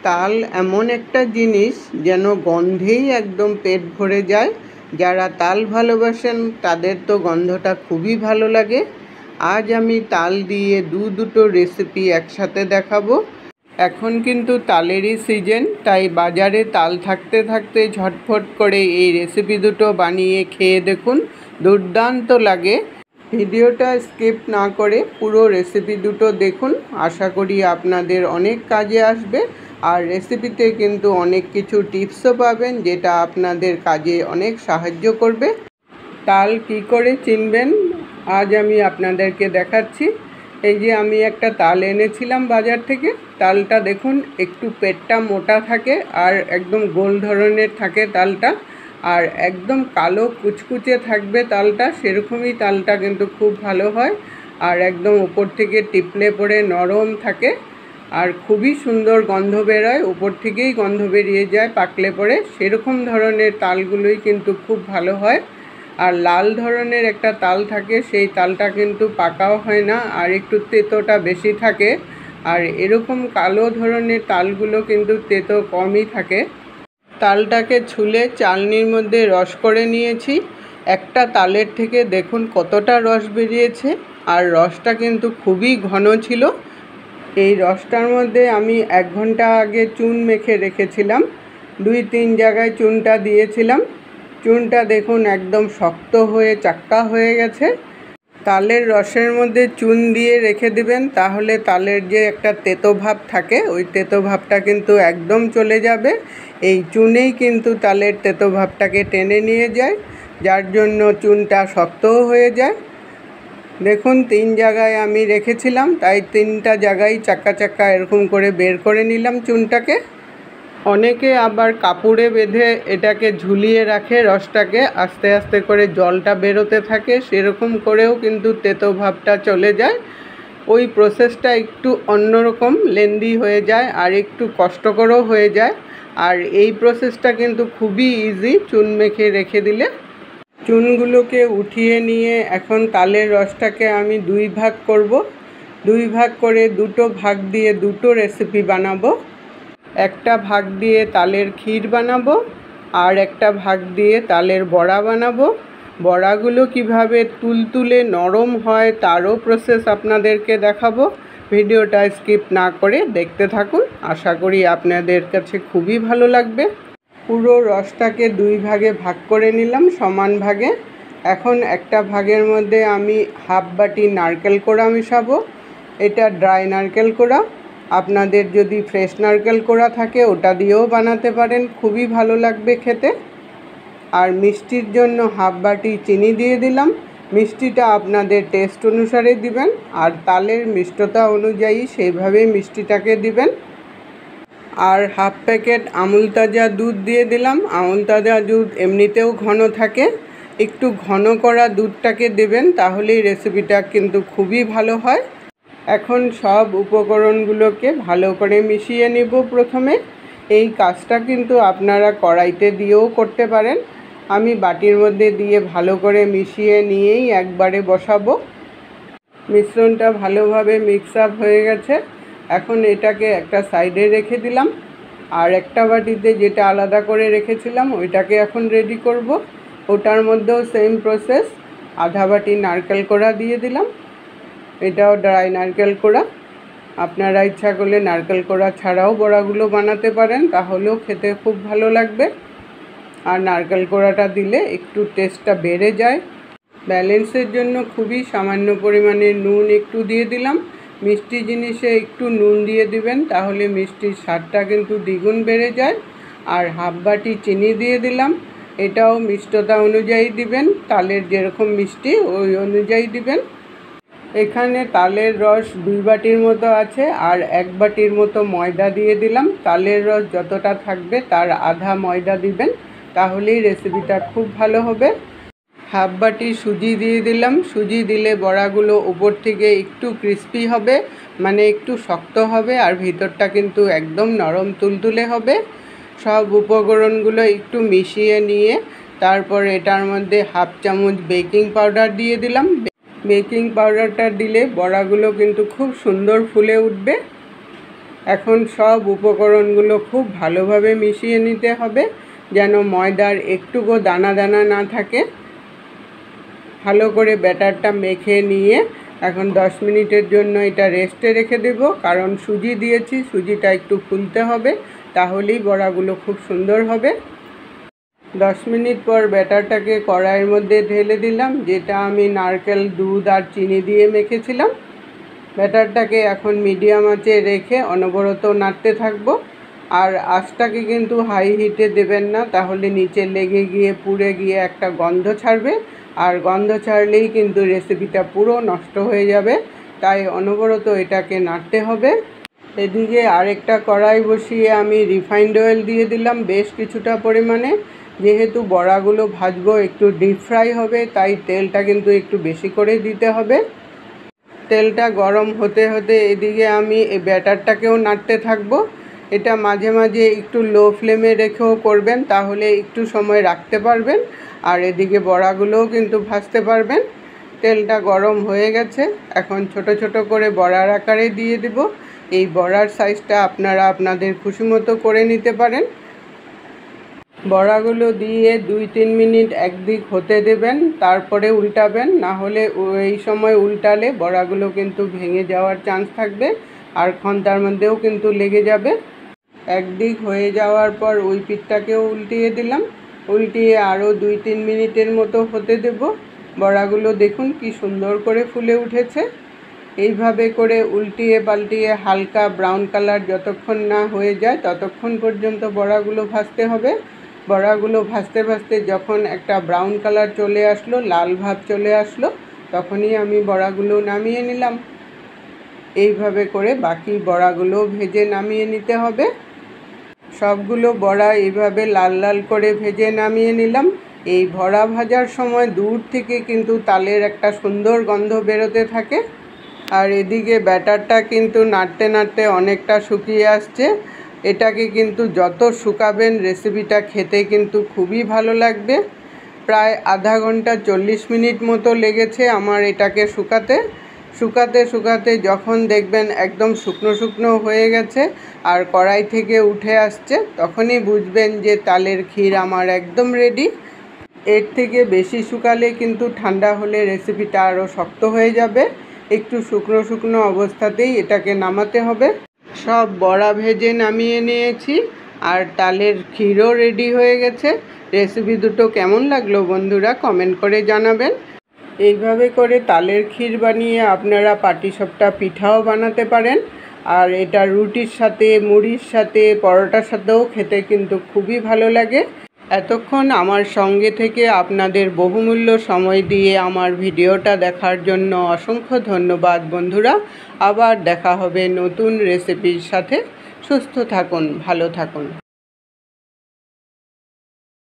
তাল এমন একটা জিনিস যেন গন্ধেই একদম পেট ভরে যায়। যারা তাল ভালোবাসেন তাদের তো গন্ধটা খুবই ভালো লাগে। আজ আমি তাল দিয়ে দুটো রেসিপি একসাথে দেখাবো। এখন কিন্তু তালেরই সিজন, তাই বাজারে তাল থাকতে থাকতে ঝটফট করে এই রেসিপি দুটো বানিয়ে খেয়ে দেখুন, দুর্দান্ত লাগে। ভিডিওটা স্কিপ না করে পুরো রেসিপি দুটো দেখুন, আশা করি আপনাদের অনেক কাজে আসবে। আর রেসিপিতে কিন্তু অনেক কিছু টিপসও পাবেন যেটা আপনাদের কাজে অনেক সাহায্য করবে। তাল কি করে চিনবেন আজ আমি আপনাদেরকে দেখাচ্ছি। এই যে আমি একটা তাল এনেছিলাম বাজার থেকে। তালটা দেখুন একটু পেটটা মোটা থাকে আর একদম গোল ধরনের থাকে তালটা, আর একদম কালো কুচকুচে থাকবে তালটা, সেরকমই তালটা কিন্তু খুব ভালো হয়। আর একদম উপর থেকে টিপলে পরে নরম থাকে আর খুবই সুন্দর গন্ধ বেরোয়, উপর থেকেই গন্ধ বেরিয়ে যায় পাকলে পরে, সেরকম ধরনের তালগুলোই কিন্তু খুব ভালো হয়। আর লাল ধরনের একটা তাল থাকে, সেই তালটা কিন্তু পাকাও হয় না আর একটু তেতোটা বেশি থাকে। আর এরকম কালো ধরনের তালগুলো কিন্তু তেতো কমই থাকে। তালটাকে ছুলে চালনির মধ্যে রস করে নিয়েছি। একটা তালের থেকে দেখুন কতটা রস বেরিয়েছে, আর রসটা কিন্তু খুবই ঘন ছিল। এই রসটার মধ্যে আমি 1 ঘন্টা আগে চুন মেখে রেখেছিলাম, 2-3 জায়গায় চুনটা দিয়েছিলাম। চুনটা দেখুন একদম শক্ত হয়ে চাক্কা হয়ে গেছে। তালের রসের মধ্যে চুন দিয়ে রেখে দিবেন, তাহলে তালের যে একটা তেতো ভাব থাকে ওই তেতো ভাবটা কিন্তু একদম চলে যাবে। এই চুনেই কিন্তু তালের তেতো ভাবটাকে টেনে নিয়ে যায়, যার জন্য চুনটা শক্তও হয়ে যায়। দেখুন 3 জায়গায় আমি রেখেছিলাম, তাই 3টা জায়গায় চাক্কা চাক্কা এরকম করে বের করে নিলাম চুনটাকে। অনেকে আবার কাপড়ে বেঁধে এটাকে ঝুলিয়ে রাখে রসটাকে, আস্তে আস্তে করে জলটা বেরোতে থাকে, সেরকম করেও কিন্তু তেতো ভাবটা চলে যায়। ওই প্রসেসটা একটু অন্যরকম লেন্দি হয়ে যায় আর একটু কষ্টকরও হয়ে যায়। আর এই প্রসেসটা কিন্তু খুবই ইজি চুন মেখে রেখে দিলে। চুনগুলোকে উঠিয়ে নিয়ে এখন তালের রসটাকে আমি 2 ভাগ করব। 2 ভাগ করে 2টো ভাগ দিয়ে 2টো রেসিপি বানাবো। একটা ভাগ দিয়ে তালের ক্ষীর বানাবো আর একটা ভাগ দিয়ে তালের বড়া বানাবো। বড়াগুলো কিভাবে তুলতুলে নরম হয় তারও প্রসেস আপনাদেরকে দেখাবো। ভিডিওটা স্কিপ না করে দেখতে থাকুন, আশা করি আপনাদের কাছে খুবই ভালো লাগবে। পুরো রসটাকে 2 ভাগে ভাগ করে নিলাম, সমান ভাগে। এখন একটা ভাগের মধ্যে আমি হাফ বাটি নারকেল কোড়া মেশাবো। এটা ড্রাই নারকেল কোড়া, আপনাদের যদি ফ্রেশ নারকেল কোড়া থাকে ওটা দিয়েও বানাতে পারেন, খুবই ভালো লাগবে খেতে। আর মিষ্টির জন্য হাফ বাটি চিনি দিয়ে দিলাম। মিষ্টিটা আপনাদের টেস্ট অনুসারে দিবেন আর তালের মিষ্টতা অনুযায়ী সেইভাবেই মিষ্টিটাকে দিবেন। আর হাফ প্যাকেট আমুল তাজা দুধ দিয়ে দিলাম। আমুল তাজা দুধ এমনিতেও ঘন থাকে, একটু ঘন করা দুধটাকে দেবেন, তাহলেই রেসিপিটা কিন্তু খুবই ভালো হয়। এখন সব উপকরণগুলোকে ভালো করে মিশিয়ে নেব প্রথমে। এই কাজটা কিন্তু আপনারা কড়াইতে দিয়েও করতে পারেন। আমি বাটির মধ্যে দিয়ে ভালো করে মিশিয়ে নিয়েই একবারে বসাবো। মিশ্রণটা ভালোভাবে মিক্স আপ হয়ে গেছে। এখন এটাকে একটা সাইডে রেখে দিলাম, আর একটা বাটিতে যেটা আলাদা করে রেখেছিলাম ওইটাকে এখন রেডি করব। ওটার মধ্যেও সেম প্রসেস, আধা বাটি নারকেল কোড়া দিয়ে দিলাম। এটাও ড্রাই নারকেল কোড়া, আপনারা ইচ্ছা করলে নারকেল কোড়া ছাড়াও বড়াগুলো বানাতে পারেন, তাহলেও খেতে খুব ভালো লাগবে। আর নারকেল কোড়াটা দিলে একটু টেস্টটা বেড়ে যায়। ব্যালেন্সের জন্য খুবই সামান্য পরিমাণে নুন একটু দিয়ে দিলাম। মিষ্টি জিনিসে একটু নুন দিয়ে দিবেন, তাহলে মিষ্টির স্বাদটা কিন্তু দ্বিগুণ বেড়ে যায়। আর হাফ বাটি চিনি দিয়ে দিলাম, এটাও মিষ্টতা অনুযায়ী দিবেন, তালের যেরকম মিষ্টি ওই অনুযায়ী দিবেন। এখানে তালের রস 2 বাটির মতো আছে আর 1 বাটির মতো ময়দা দিয়ে দিলাম। তালের রস যতটা থাকবে তার আধা ময়দা দিবেন, তাহলেই রেসিপিটা খুব ভালো হবে। হাফ বাটি সুজি দিয়ে দিলাম। সুজি দিলে বড়াগুলো উপর থেকে একটু ক্রিস্পি হবে, মানে একটু শক্ত হবে, আর ভিতরটা কিন্তু একদম নরম তুলতুলে হবে। সব উপকরণগুলো একটু মিশিয়ে নিয়ে তারপর এটার মধ্যে হাফ চামচ বেকিং পাউডার দিয়ে দিলাম। বেকিং পাউডারটা দিলে বড়াগুলো কিন্তু খুব সুন্দর ফুলে উঠবে। এখন সব উপকরণগুলো খুব ভালোভাবে মিশিয়ে নিতে হবে, যেন ময়দার একটুকু দানা দানা না থাকে। ভালো করে ব্যাটারটা মেখে নিয়ে এখন 10 মিনিটের জন্য এটা রেস্টে রেখে দেব, কারণ সুজি দিয়েছি, সুজিটা একটু ফুলতে হবে, তাহলেই বড়াগুলো খুব সুন্দর হবে। 10 মিনিট পর ব্যাটারটাকে কড়াইয়ের মধ্যে ঢেলে দিলাম, যেটা আমি নারকেল, দুধ আর চিনি দিয়ে মেখেছিলাম। ব্যাটারটাকে এখন মিডিয়াম আঁচে রেখে অনবরত নাড়তে থাকবো। আর আঁচটাকে কিন্তু হাই হিটে দেবেন না, তাহলে নিচে লেগে গিয়ে পুড়ে গিয়ে একটা গন্ধ ছাড়বে, আর গন্ধ ছাড়লেই কিন্তু রেসিপিটা পুরো নষ্ট হয়ে যাবে। তাই অনবরত এটাকে নাড়তে হবে। এদিকে আরেকটা কড়াই বসিয়ে আমি রিফাইন্ড অয়েল দিয়ে দিলাম বেশ কিছুটা পরিমাণে। যেহেতু বড়াগুলো ভাজবো, একটু ডিপ ফ্রাই হবে, তাই তেলটা কিন্তু একটু বেশি করে দিতে হবে। তেলটা গরম হতে হতে এদিকে আমি এই ব্যাটারটাকেও নাড়তে থাকবো। এটা মাঝে মাঝে একটু লো ফ্লেমে রেখেও করবেন, তাহলে একটু সময় রাখতে পারবেন, আর এদিকে বড়াগুলোও কিন্তু ভাজতে পারবেন। তেলটা গরম হয়ে গেছে, এখন ছোট ছোট করে বড়ার আকারে দিয়ে দেব। এই বড়ার সাইজটা আপনারা আপনাদের খুশি মতো করে নিতে পারেন। বড়াগুলো দিয়ে 2-3 মিনিট একদিক হতে দেবেন, তারপরে উল্টাবেন, না হলে এই সময় উল্টালে বড়াগুলো কিন্তু ভেঙে যাওয়ার চান্স থাকবে, আর খন্তার মধ্যেও কিন্তু লেগে যাবে। একদিক হয়ে যাওয়ার পর ওই পিঠটাকেও উল্টিয়ে দিলাম, উল্টিয়ে আরও 2-3 মিনিটের মতো হতে দেব। বড়াগুলো দেখুন কি সুন্দর করে ফুলে উঠেছে। এইভাবে করে উল্টিয়ে পাল্টিয়ে হালকা ব্রাউন কালার যতক্ষণ না হয়ে যায় ততক্ষণ পর্যন্ত বড়াগুলো ভাজতে হবে। বড়াগুলো ভাজতে ভাজতে যখন একটা ব্রাউন কালার চলে আসলো, লাল ভাব চলে আসলো, তখনই আমি বড়াগুলো নামিয়ে নিলাম। এইভাবে করে বাকি বড়াগুলো ভেজে নামিয়ে নিতে হবে। সবগুলো বড়া এইভাবে লাল লাল করে ভেজে নামিয়ে নিলাম। এই বড়া ভাজার সময় দূর থেকে কিন্তু তালের একটা সুন্দর গন্ধ বেরোতে থাকে। আর এদিকে ব্যাটারটা কিন্তু নাড়তে নাড়তে অনেকটা শুকিয়ে আসছে। এটাকে কিন্তু যত শুকাবেন রেসিপিটা খেতে কিন্তু খুবই ভালো লাগবে। প্রায় আধা ঘন্টা 40 মিনিট মতো লেগেছে আমার এটাকে শুকাতে। শুকাতে শুকাতে যখন দেখবেন একদম শুকনো শুকনো হয়ে গেছে আর কড়াই থেকে উঠে আসছে, তখনই বুঝবেন যে তালের ক্ষীর আমার একদম রেডি। এর থেকে বেশি শুকালে কিন্তু ঠান্ডা হলে রেসিপিটা আরও শক্ত হয়ে যাবে। একটু শুকনো শুকনো অবস্থাতেই এটাকে নামাতে হবে। সব বড়া ভেজে নামিয়ে নিয়েছি, আর তালের ক্ষীরও রেডি হয়ে গেছে। রেসিপি দুটো কেমন লাগলো বন্ধুরা কমেন্ট করে জানাবেন। এইভাবে করে তালের ক্ষীর বানিয়ে আপনারা পাটিসাপটা পিঠাও বানাতে পারেন, আর এটা রুটির সাথে, মুড়ির সাথে, পরোটার সাথেও খেতে কিন্তু খুবই ভালো লাগে। এতক্ষণ আমার সঙ্গে থেকে আপনাদের বহুমূল্য সময় দিয়ে আমার ভিডিওটা দেখার জন্য অসংখ্য ধন্যবাদ বন্ধুরা। আবার দেখা হবে নতুন রেসিপির সাথে। সুস্থ থাকুন, ভালো থাকুন।